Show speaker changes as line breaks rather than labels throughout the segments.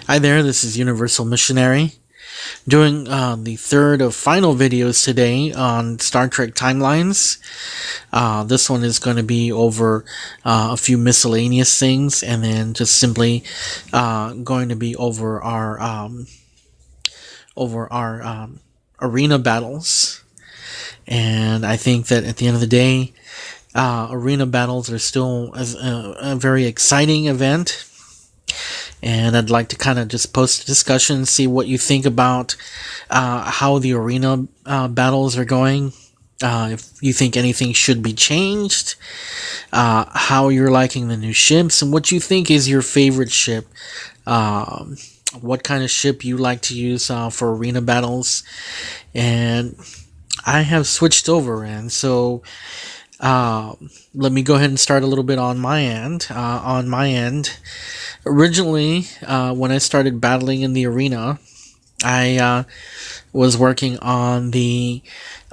Hi there, this is Universal Missionary, doing the third of final videos today on Star Trek timelines. This one is going to be over a few miscellaneous things, and then just simply going to be over our arena battles. And I think that at the end of the day, arena battles are still a very exciting event. And I'd like to kind of just post a discussion, see what you think about how the arena battles are going. If you think anything should be changed, how you're liking the new ships, and what you think is your favorite ship. What kind of ship you like to use for arena battles. And I have switched over, and so let me go ahead and start a little bit on my end. Originally, when I started battling in the arena, I was working on the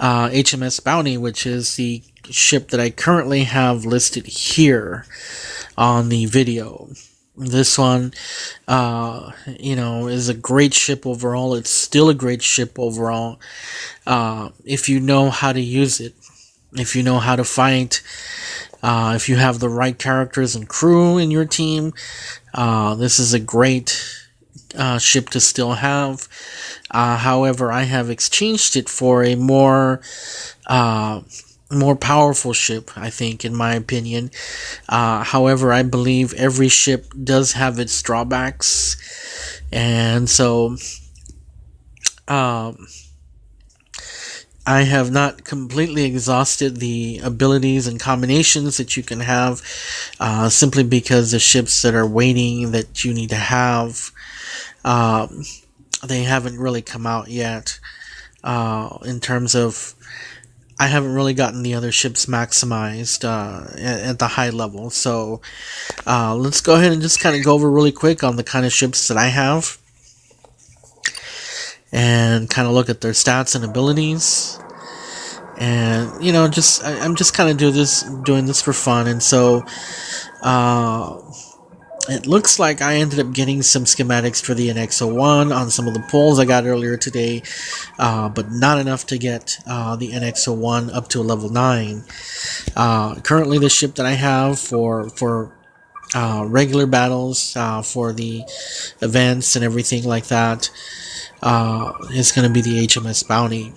HMS Bounty, which is the ship that I currently have listed here on the video. This one, is a great ship overall. It's still a great ship overall, if you know how to use it. If you know how to fight, if you have the right characters and crew in your team, this is a great ship to still have. However, I have exchanged it for a more powerful ship, I think, in my opinion. However, I believe every ship does have its drawbacks, and so I have not completely exhausted the abilities and combinations that you can have, simply because the ships that are waiting that you need to have, they haven't really come out yet. In terms of, I haven't really gotten the other ships maximized at the high level. So let's go ahead and just kind of go over really quick on the kind of ships that I have, and kind of look at their stats and abilities. And I'm just kind of doing this for fun. And so it looks like I ended up getting some schematics for the NX-01 on some of the polls I got earlier today, but not enough to get the NX-01 up to a level 9. Currently, the ship that I have for regular battles, for the events and everything like that, is going to be the HMS Bounty.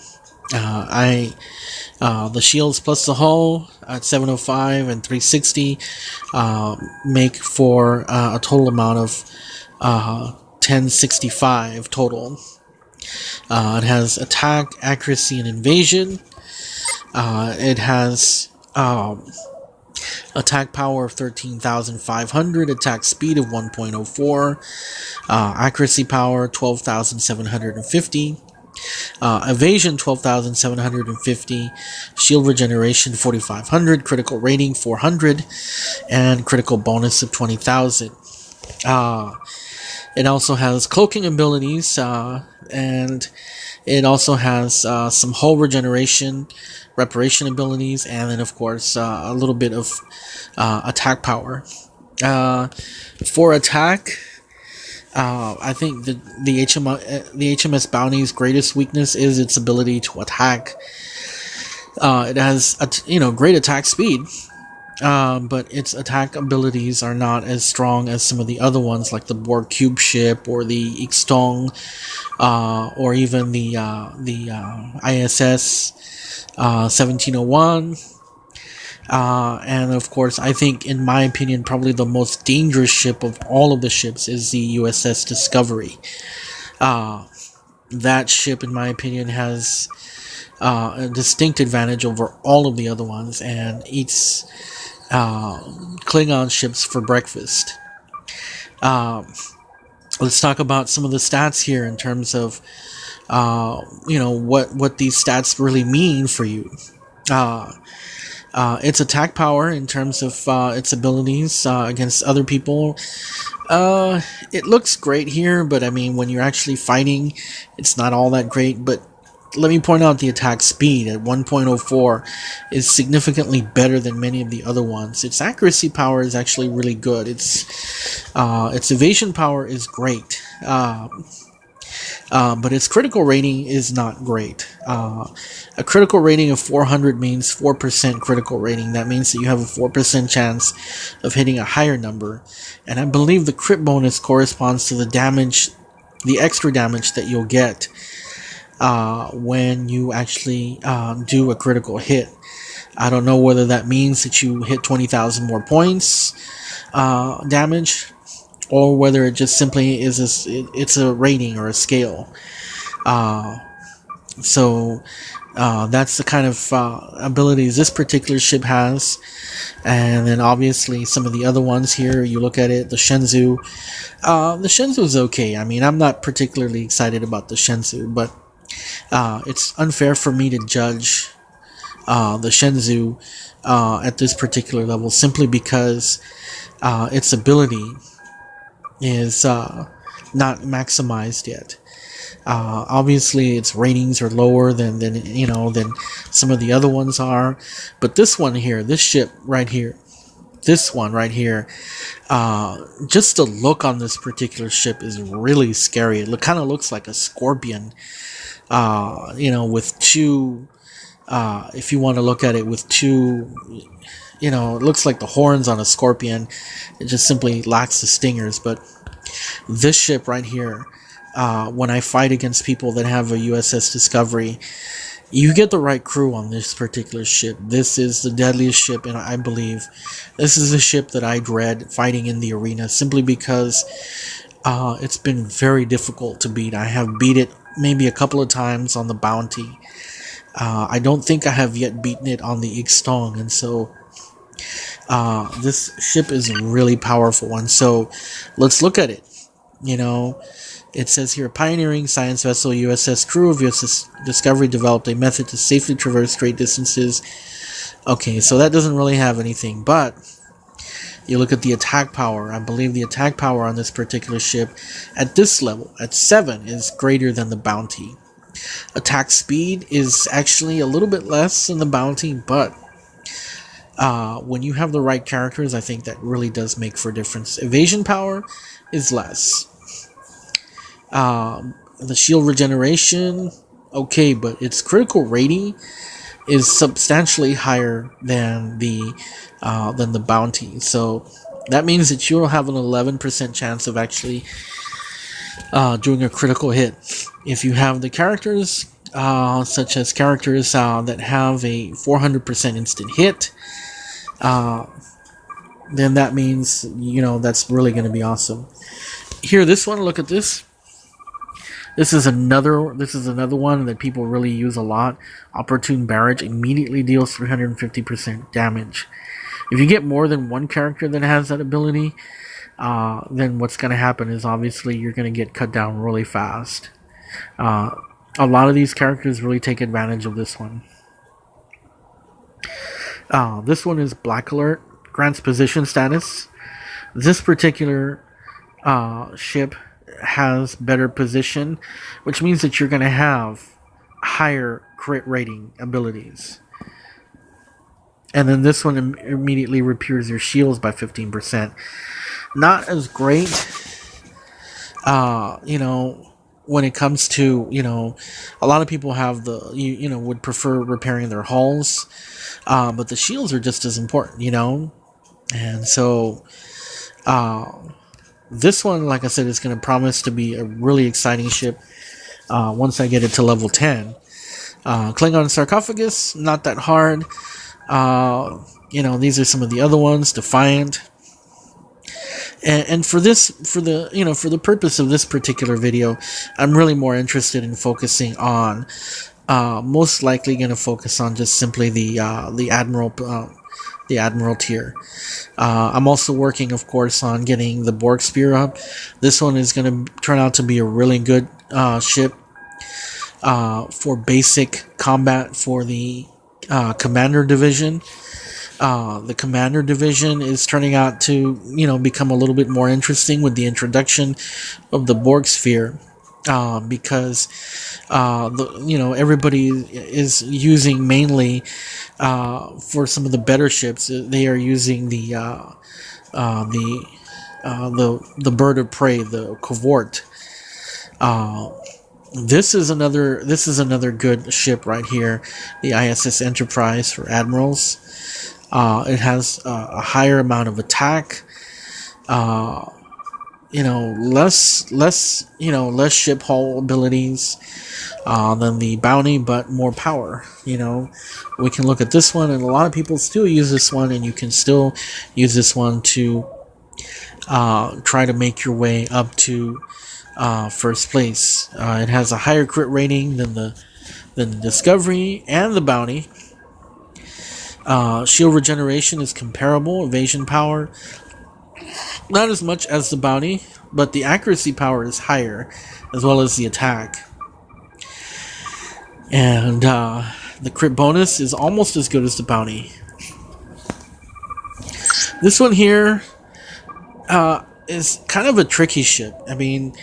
The shields plus the hull at 705 and 360 make for a total amount of 1065 total. It has attack, accuracy, and invasion. It has attack power of 13,500, attack speed of 1.04, accuracy power 12,750. Evasion 12,750, shield regeneration 4,500, critical rating 400, and critical bonus of 20,000. It also has cloaking abilities, and it also has some hull regeneration, reparation abilities, and then of course a little bit of attack power. For attack, I think the HMS Bounty's greatest weakness is its ability to attack. It has great attack speed, but its attack abilities are not as strong as some of the other ones, like the Borg cube ship or the IKS Tong, or even the ISS 1701. And of course, I think, in my opinion, probably the most dangerous ship of all of the ships is the USS Discovery. That ship, in my opinion, has a distinct advantage over all of the other ones, and eats Klingon ships for breakfast. Let's talk about some of the stats here in terms of what these stats really mean for you. Its attack power, in terms of its abilities against other people, it looks great here, but I mean, when you're actually fighting, it's not all that great. But let me point out the attack speed at 1.04 is significantly better than many of the other ones. Its accuracy power is actually really good. Its evasion power is great. But its critical rating is not great. A critical rating of 400 means 4% critical rating. That means that you have a 4% chance of hitting a higher number. And I believe the crit bonus corresponds to the damage, the extra damage that you'll get when you actually do a critical hit. I don't know whether that means that you hit 20,000 more points damage, or whether it just simply is it's a rating or a scale. So that's the kind of abilities this particular ship has. And then obviously some of the other ones here, you look at it, the Shenzhou. The Shenzhou is okay. I mean, I'm not particularly excited about the Shenzhou, but it's unfair for me to judge the Shenzhou at this particular level simply because its ability is not maximized yet. Obviously, its ratings are lower than some of the other ones are, but this one here, this ship right here, this one right here, just the look on this particular ship is really scary. It kind of looks like a scorpion, with two. If you want to look at it with two, it looks like the horns on a scorpion. It just simply lacks the stingers. But this ship right here, when I fight against people that have a USS Discovery, you get the right crew on this particular ship. This is the deadliest ship, and I believe this is a ship that I dread fighting in the arena simply because it's been very difficult to beat. I have beat it maybe a couple of times on the Bounty. I don't think I have yet beaten it on the IKS Tong, and so this ship is really powerful. And so let's look at it. It says here, pioneering science vessel USS crew of USS Discovery developed a method to safely traverse great distances. Okay, so that doesn't really have anything, but you look at the attack power. I believe the attack power on this particular ship at this level, at 7, is greater than the Bounty. Attack speed is actually a little bit less than the Bounty, but when you have the right characters, I think that really does make for a difference. Evasion power is less. The shield regeneration, okay, but its critical rating is substantially higher than the Bounty. So that means that you'll have an 11% chance of actually doing a critical hit. If you have the characters, such as characters that have a 400% instant hit, then that means, that's really going to be awesome. Here, this one, look at this. This is another one that people really use a lot. Opportune Barrage immediately deals 350% damage. If you get more than one character that has that ability, then what's going to happen is obviously you're going to get cut down really fast. A lot of these characters really take advantage of this one. This one is Black Alert, grants position status. This particular ship has better position, which means that you're going to have higher crit rating abilities. And then this one immediately repairs your shields by 15%. Not as great, when it comes to, a lot of people have would prefer repairing their hulls, but the shields are just as important, and so, this one, like I said, is going to promise to be a really exciting ship once I get it to level 10. Klingon Sarcophagus, not that hard. These are some of the other ones. Defiant. And for the purpose of this particular video, I'm really more interested in focusing on, most likely going to focus on just simply the Admiral tier. I'm also working, of course, on getting the Borg Spear up. This one is going to turn out to be a really good ship for basic combat for the Commander Division. The Commander Division is turning out to, become a little bit more interesting with the introduction of the Borg Sphere. Because everybody is using mainly for some of the better ships. They are using the bird of prey, the Covort,
Uh, this is another good ship right here, the ISS Enterprise for admirals. It has a higher amount of attack. Uh, less ship hull abilities than the bounty, but more power. We can look at this one, and a lot of people still use this one, and you can still use this one to try to make your way up to first place. It has a higher crit rating than the Discovery and the Bounty. Shield regeneration is comparable. Evasion power, not as much as the Bounty, but the accuracy power is higher, as well as the attack. And the crit bonus is almost as good as the Bounty. This one here is kind of a tricky ship. I mean,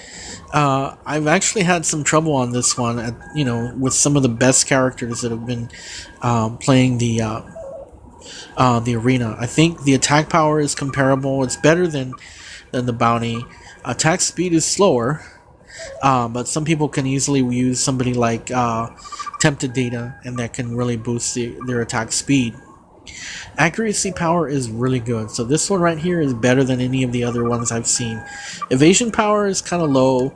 I've actually had some trouble on this one, with some of the best characters that have been playing the arena. I think the attack power is comparable. It's better than the Bounty. Attack speed is slower, but some people can easily use somebody like Tempted Data, and that can really boost their attack speed. Accuracy power is really good, so this one right here is better than any of the other ones I've seen. Evasion power is kind of low.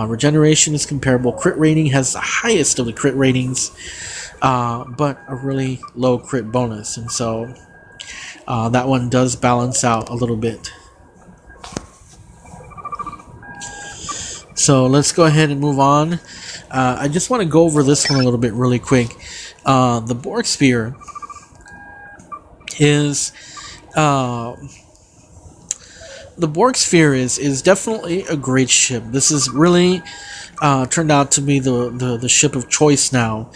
Regeneration is comparable. Crit rating has the highest of the crit ratings, but a really low crit bonus, and so that one does balance out a little bit. So let's go ahead and move on. I just want to go over this one a little bit really quick. The Borg Sphere is definitely a great ship. This is really turned out to be the ship of choice now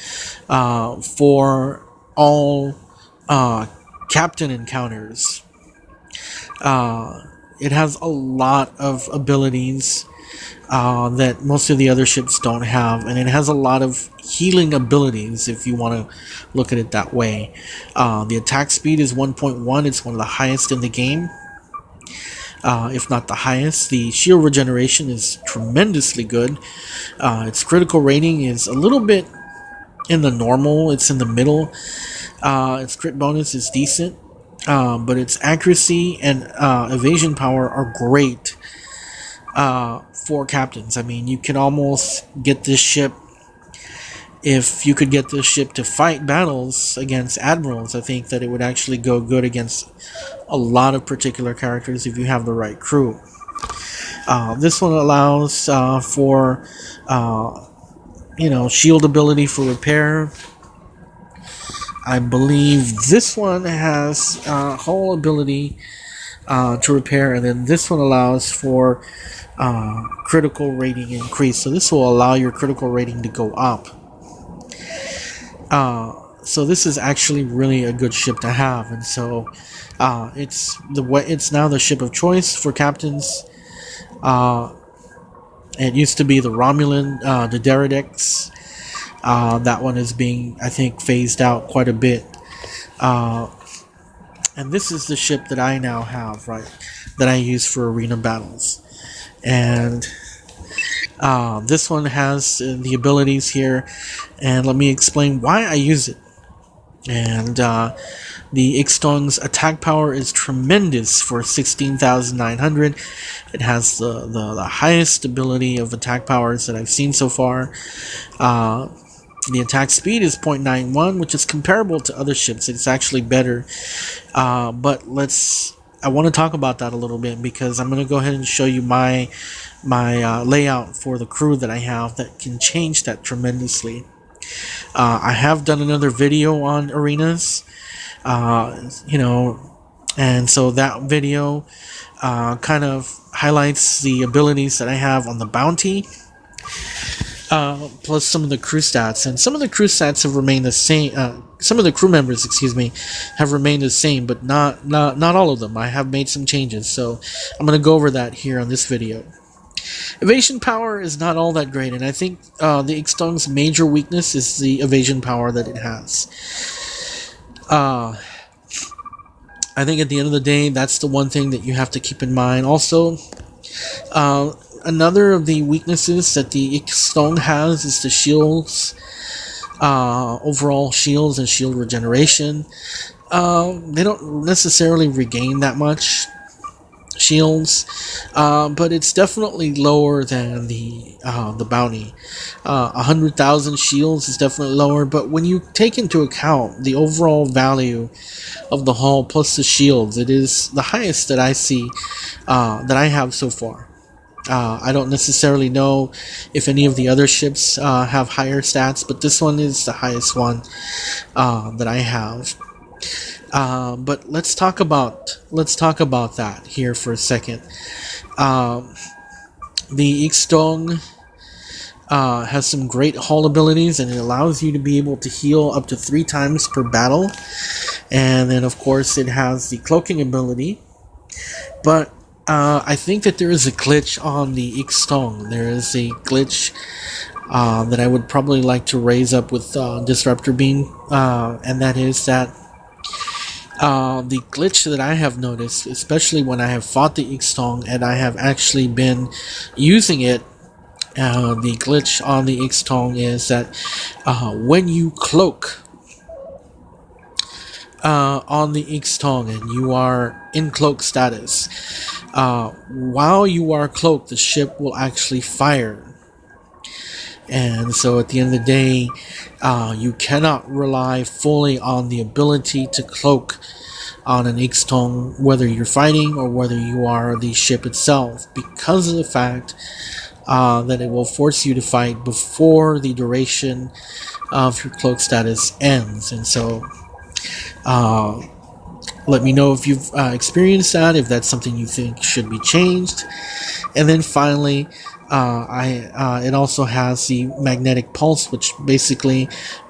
for all captain encounters. It has a lot of abilities that most of the other ships don't have, and it has a lot of healing abilities if you want to look at it that way. The attack speed is 1.1. It's one of the highest in the game, if not the highest. The shield regeneration is tremendously good. Its critical rating is a little bit in the normal. It's in the middle. Its crit bonus is decent, but its accuracy and evasion power are great for captains. I mean, you can almost get this ship. If you could get this ship to fight battles against admirals, I think that it would actually go good against a lot of particular characters if you have the right crew. This one allows for shield ability for repair. I believe this one has hull ability to repair, and then this one allows for critical rating increase. So this will allow your critical rating to go up. So this is actually really a good ship to have, and so it's now the ship of choice for captains. It used to be the Romulan, the Derridex. That one is being, I think, phased out quite a bit. And this is the ship that I now have, right, that I use for arena battles. And this one has the abilities here, and let me explain why I use it. And the IKS Tong's attack power is tremendous for 16,900. It has the highest ability of attack powers that I've seen so far. The attack speed is 0.91, which is comparable to other ships. It's actually better. But I want to talk about that a little bit, because I'm going to go ahead and show you my layout for the crew that I have that can change that tremendously. I have done another video on arenas, and so that video kind of highlights the abilities that I have on the Bounty, plus some of the crew stats, and some of the crew stats have remained the same. Some of the crew members, have remained the same, but not all of them. I have made some changes, so I'm going to go over that here on this video. Evasion power is not all that great, and I think the IKS Tong's major weakness is the evasion power that it has. I think at the end of the day, that's the one thing that you have to keep in mind. Also, another of the weaknesses that the IKS Tong has is the shields, overall shields and shield regeneration. They don't necessarily regain that much shields, but it's definitely lower than the bounty. 100,000 shields is definitely lower, but when you take into account the overall value of the hull plus the shields, it is the highest that I see, that I have so far. I don't necessarily know if any of the other ships have higher stats, but this one is the highest one that I have. But let's talk about that here for a second. The IKS Tong has some great hull abilities, and it allows you to be able to heal up to 3 times per battle. And then, of course, it has the cloaking ability. But I think that there is a glitch on the IKS Tong. There is a glitch that I would probably like to raise up with Disruptor Beam, and that is that the glitch that I have noticed, especially when I have fought the IKS Tong and I have actually been using it, the glitch on the IKS Tong is that when you cloak on the IKS Tong and you are in cloak status, while you are cloaked, the ship will actually fire. And so at the end of the day, you cannot rely fully on the ability to cloak on an IKS Tong, whether you're fighting or whether you are the ship itself, because of the fact that it will force you to fight before the duration of your cloak status ends. And so let me know if you've experienced that, if that's something you think should be changed. And then finally, it also has the magnetic pulse, which basically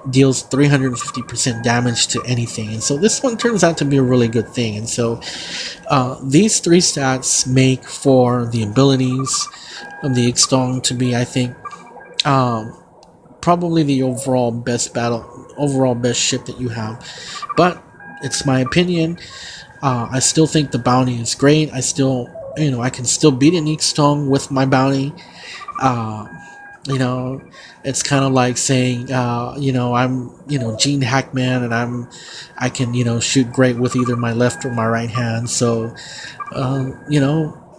deals 350% damage to anything. And so this one turns out to be a really good thing. And so these 3 stats make for the abilities of the IKS Tong to be, I think, probably the overall best ship that you have. But it's my opinion. I still think the bounty is great. I can still beat an IKS Tong with my bounty. It's kind of like saying, I'm, Gene Hackman, and I can, shoot great with either my left or my right hand. So,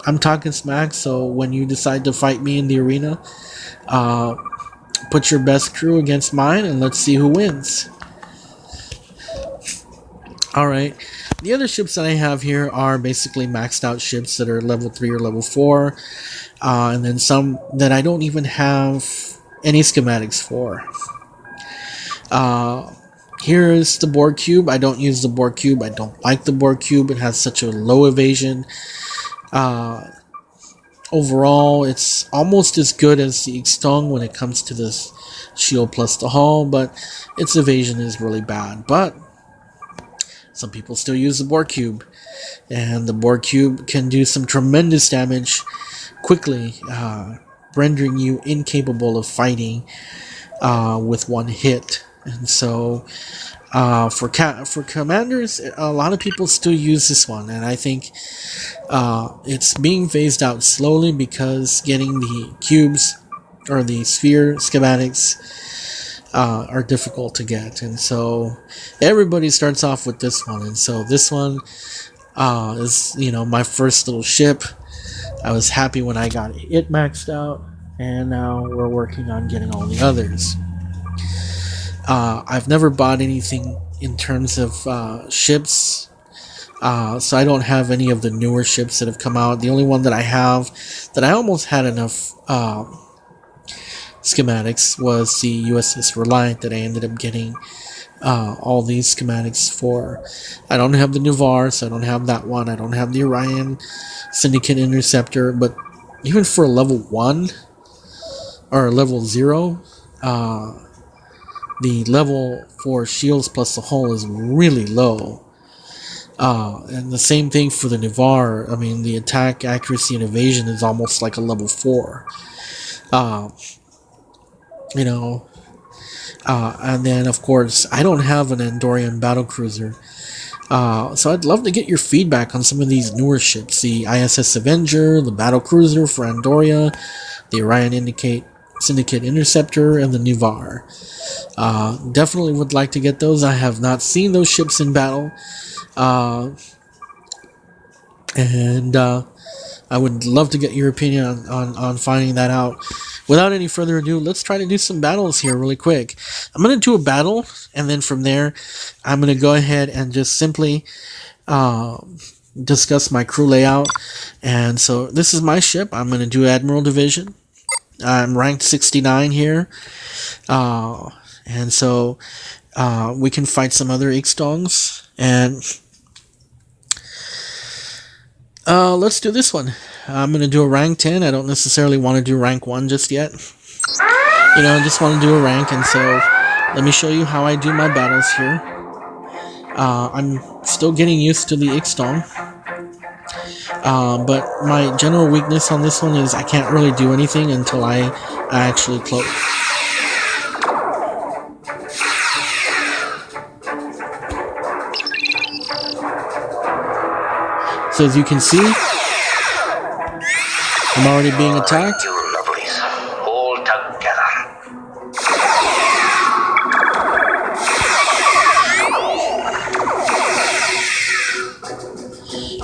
I'm talking smack. So when you decide to fight me in the arena, put your best crew against mine, and let's see who wins. Alright, the other ships that I have here are basically maxed out ships that are level 3 or level 4, and then some that I don't even have any schematics for. Here's the Borg Cube. I don't use the Borg Cube. I don't like the Borg Cube. It has such a low evasion. Overall, it's almost as good as the IKS Tong when it comes to this shield plus the hull, but its evasion is really bad. But some people still use the Borg Cube, and the Borg Cube can do some tremendous damage quickly, rendering you incapable of fighting with one hit. And so for commanders, a lot of people still use this one, and I think it's being phased out slowly because getting the cubes or the sphere schematics are difficult to get. And so everybody starts off with this one, and so this one is my first little ship. I was happy when I got it maxed out, and now we're working on getting all the others. I've never bought anything in terms of ships, so I don't have any of the newer ships that have come out. The only one that I have that I almost had enough schematics was the USS Reliant that I ended up getting all these schematics for. I don't have the Navarre, so I don't have that one. I don't have the Orion Syndicate Interceptor, but even for a level 1 or level 0, the level for shields plus the hull is really low. And the same thing for the Navarre. I mean, the attack, accuracy, and evasion is almost like a level 4. And then, of course, I don't have an Andorian battlecruiser. So I'd love to get your feedback on some of these newer ships: the ISS Avenger, the Battle Cruiser for Andoria, the Orion Syndicate Interceptor, and the Nivar. Definitely would like to get those. I have not seen those ships in battle, and I would love to get your opinion on finding that out. Without any further ado, let's try to do some battles here really quick. I'm going to do a battle, and then from there, I'm going to go ahead and just simply discuss my crew layout. And so this is my ship. I'm going to do Admiral Division. I'm ranked 69 here. And so we can fight some other IKS Tongs. And let's do this one. I'm going to do a rank 10. I don't necessarily want to do rank 1 just yet. I just want to do a rank. And so let me show you how I do my battles here. I'm still getting used to the IKS Tong. But my general weakness on this one is I can't really do anything until I actually close. So as you can see, I'm already being attacked.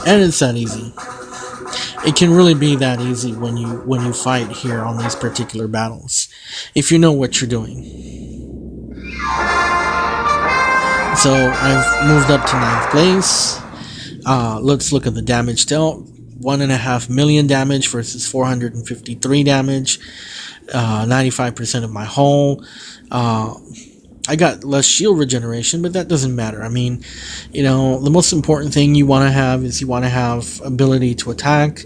And it's that easy. It can really be that easy when you fight here on these particular battles, if you know what you're doing. So I've moved up to 9th place. Let's look at the damage dealt. 1.5 million damage versus 453 damage. 95% of my hull. I got less shield regeneration, but that doesn't matter. I mean, the most important thing you want to have is you want to have ability to attack,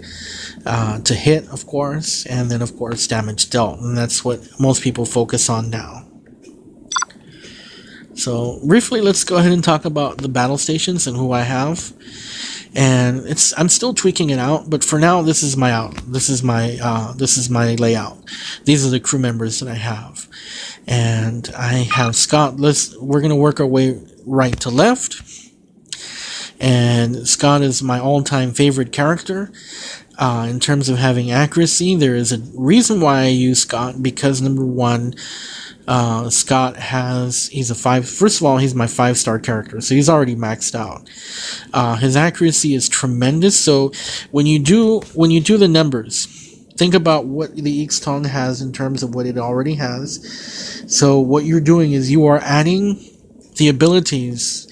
to hit, of course, and then, of course, damage dealt. And that's what most people focus on now. So, briefly, let's go ahead and talk about the battle stations and who I have. And I'm still tweaking it out, but for now, this is my layout. These are the crew members that I have. And I have Scott. We're going to work our way right to left. And Scott is my all-time favorite character. In terms of having accuracy, there is a reason why I use Scott, because number one, Scott he's a 5. First of all, he's my 5-star character, so he's already maxed out. His accuracy is tremendous. So when you do the numbers, think about what the IKS Tong has in terms of what it already has. So what you're doing is you are adding the abilities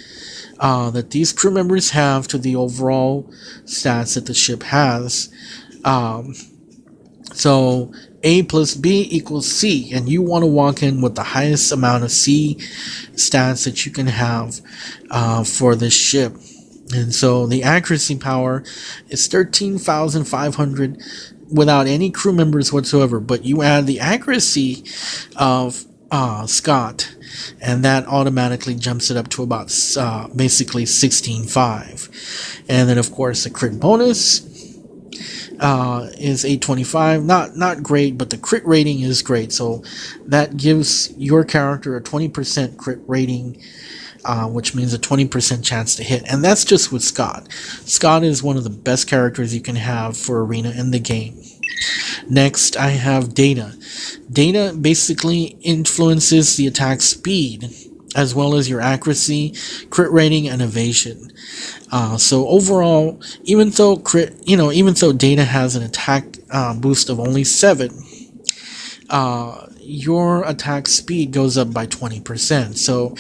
that these crew members have to the overall stats that the ship has. So A plus B equals C, and you want to walk in with the highest amount of C stats that you can have for this ship. And so the accuracy power is 13,500 without any crew members whatsoever, but you add the accuracy of Scott, and that automatically jumps it up to about basically 16.5. And then, of course, the crit bonus is 825. Not great, but the crit rating is great. So that gives your character a 20% crit rating, which means a 20% chance to hit. And that's just with Scott. Scott is one of the best characters you can have for Arena in the game. Next, I have Data. Data basically influences the attack speed, as well as your accuracy, crit rating, and evasion. So overall, even though Data has an attack boost of only 7, your attack speed goes up by 20%. So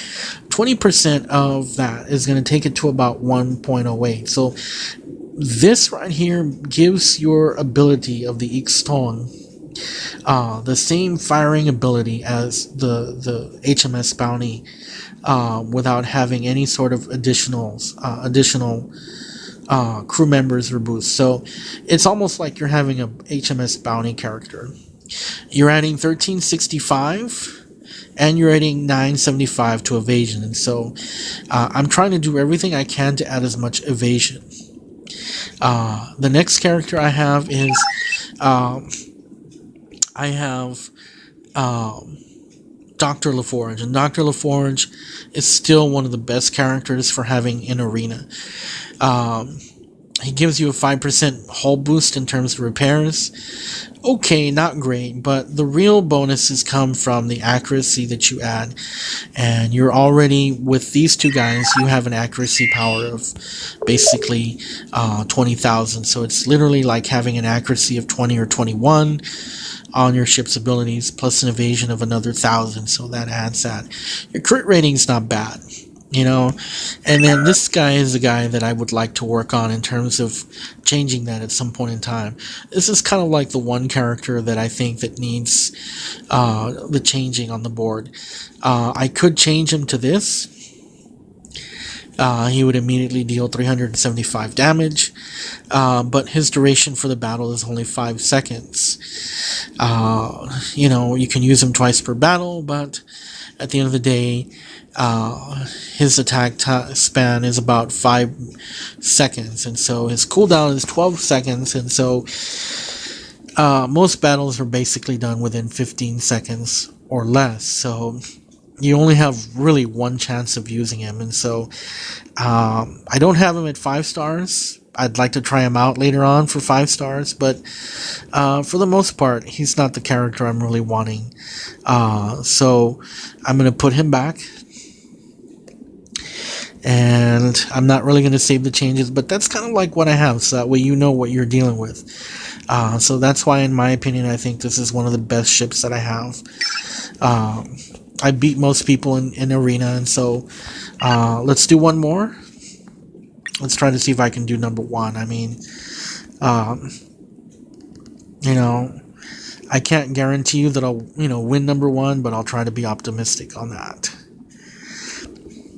20% of that is going to take it to about 1.08. So this right here gives your ability of the IKS Tong the same firing ability as the HMS Bounty, without having any sort of additional crew members or boosts. So it's almost like you're having a HMS Bounty character. You're adding 1365 and you're adding 975 to evasion. And so I'm trying to do everything I can to add as much evasion. The next character I have is Dr. LaForge, and Dr. LaForge is still one of the best characters for having in Arena. He gives you a 5% hull boost in terms of repairs. Okay, not great, but the real bonuses come from the accuracy that you add. And you're already, with these two guys, you have an accuracy power of basically 20,000. So it's literally like having an accuracy of 20 or 21 on your ship's abilities, plus an evasion of another 1,000. So that adds that. Your crit rating's not bad. You know, and then this guy is a guy that I would like to work on in terms of changing that at some point in time. This is kind of like the one character that I think that needs the changing on the board. I could change him to this. He would immediately deal 375 damage, but his duration for the battle is only 5 seconds. You know, you can use him twice per battle, but at the end of the day, his attack span is about 5 seconds, and so his cooldown is 12 seconds, and so most battles are basically done within 15 seconds or less, so you only have really one chance of using him. And so I don't have him at 5 stars. I'd like to try him out later on for 5 stars, but for the most part, he's not the character I'm really wanting. So I'm going to put him back. And I'm not really going to save the changes, but that's kind of like what I have, so that way you know what you're dealing with. So that's why, in my opinion, I think this is one of the best ships that I have. I beat most people in Arena, and so let's do one more. Let's try to see if I can do number 1. I mean, you know, I can't guarantee you that I'll, win number 1, but I'll try to be optimistic on that.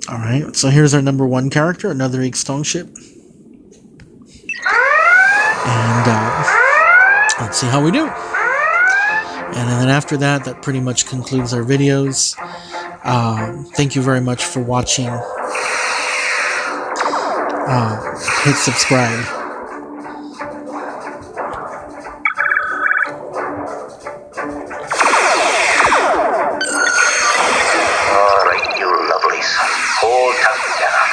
Alright, so here's our number 1 character, another IKS Tong ship. And let's see how we do. And then after that, that pretty much concludes our videos. Thank you very much for watching. Hit subscribe.
Alright, you lovelies. Hold together.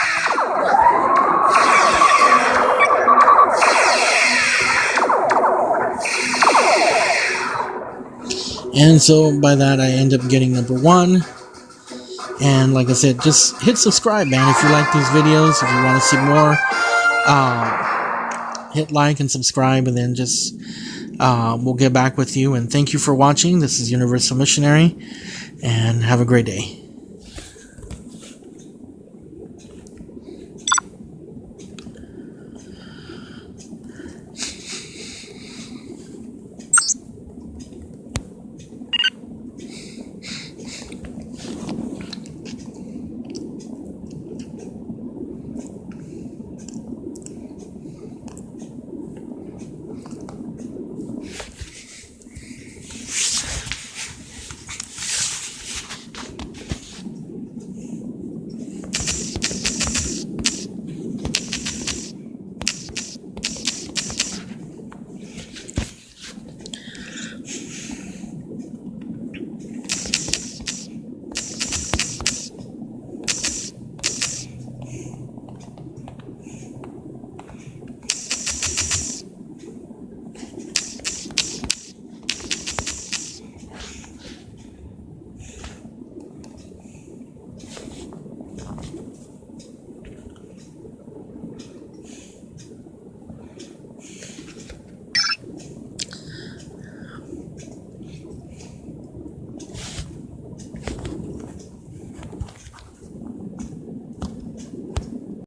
And so by that, I end up getting number 1. And like I said, just hit subscribe, man, if you like these videos. If you want to see more, hit like and subscribe, and then just we'll get back with you. And thank you for watching. This is Universal Missionary, and have a great day.